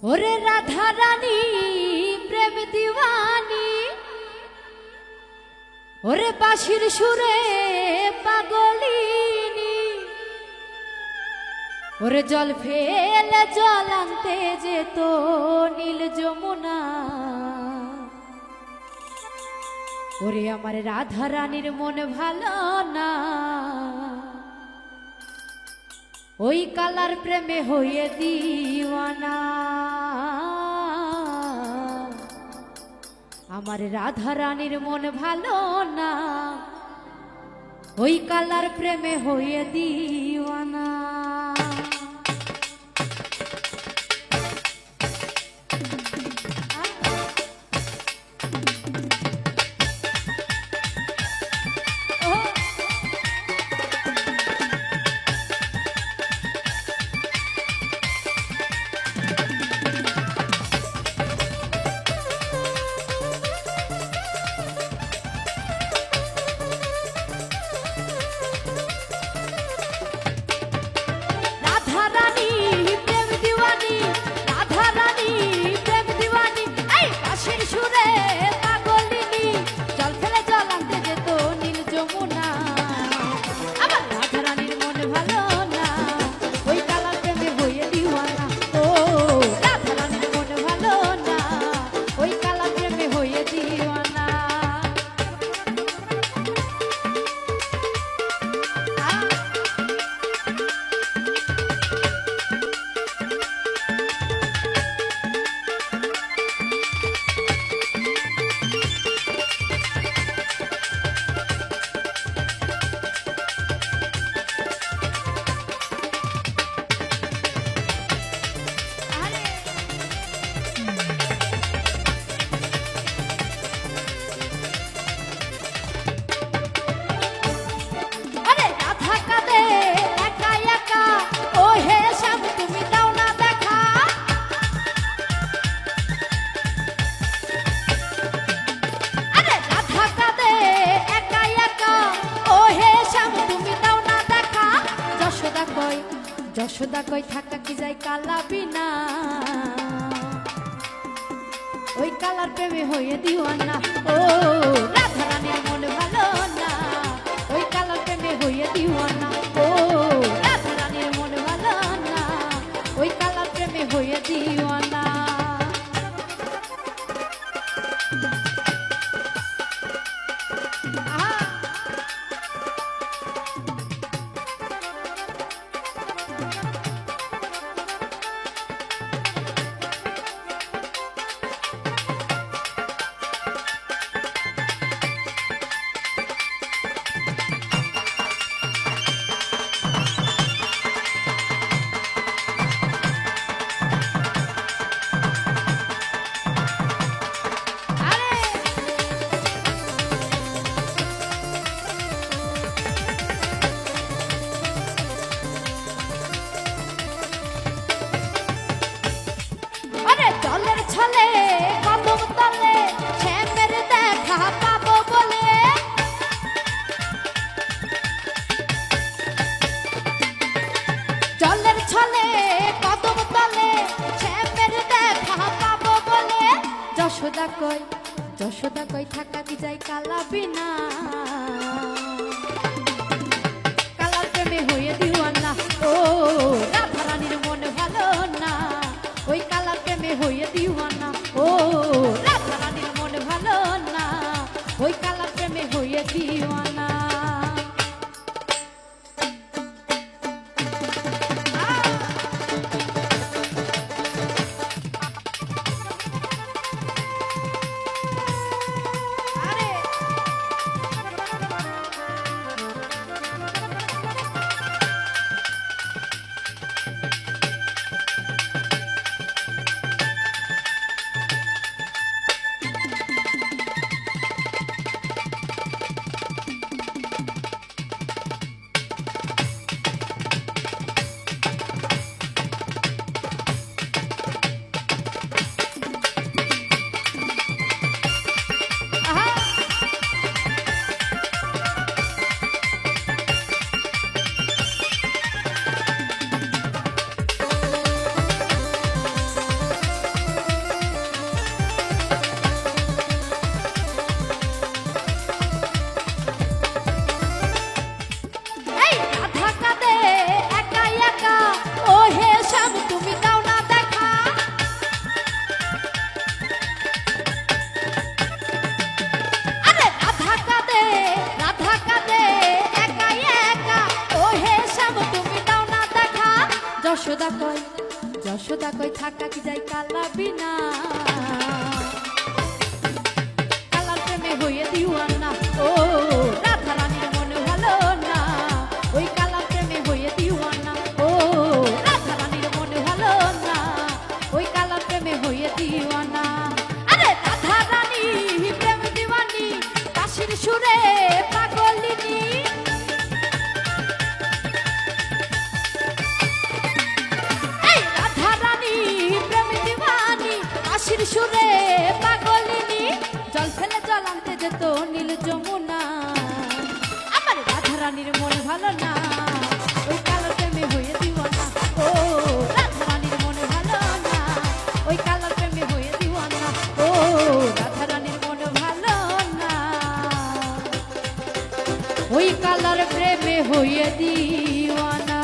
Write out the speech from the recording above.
ওরে রাধা রানী প্রেম দিওয়ানি, ওরে বাঁশির সুরে পাগলিনী, ওরে জল ফেলে জল আনতে যেত নীল যমুনা। ওরে আমার রাধা রানীর মন ভালো না, ওই কালার প্রেমে হয়ে দিওয়ানা। আমার রাধা রানীর মন ভালো না, ওই কালার প্রেমে হয়ে দিওয়ানা। যশোদা কই থাকা কি যায় কালা বিনা, ওই কালার প্রেমে হয়ে দিওয়ানা। ও রাধা রানীর মন ভালো না, ওই কালার প্রেমে হয়ে দিওয়ানা। ও রাধা রানীর মন ভালো না, ওই কালার প্রেমে হয়ে দিওয়ানা। ছলে কদম তলে শ্যামের দেখা পাবো বলে, জলের ছলে কদম তলে শ্যামের দেখা পাবো বলে। যশোদা কই থাকা কি যায় কালা বিনা, কালার প্রেমে হয়ে দিওয়ানা। ও রাধা রানীর মন ভালো না, ওই কালার প্রেমে হয়ে দিওয়ানা। ও রাধা রানীর মন ভালো না, ওই কালার প্রেমে হয়ে দিওয়ানা। থাকা কি যায় কালা বিনা কালার প্রেমে হয়ে দিওয়ানা ও রাধা রানীর মন ভালো না ওই কালার প্রেমে হয়ে দিওয়ানা ও রাধা রানীর মন ভালো না ওই কালার প্রেমে হয়ে দিওয়ানা আরে রাধা রানী প্রেম দিওয়ানি কাশির সুরে পাগলিনী এই রাধা রানী প্রেম দিওয়ানি কাশির সুরে পাগলিনী জল ফেলে জল আনতে যেত নীল যমুনা আমার রাধা রানীর মন ভালো না ওই কালার প্রেমে হয়ে দিওয়ানা ও রাধা রানীর মন ভালো না ওই কালার প্রেমে হয়ে দিওয়ানা ও রাধা রানীর মন ভালো না ওই কালার প্রেমে হয়ে দিওয়ানা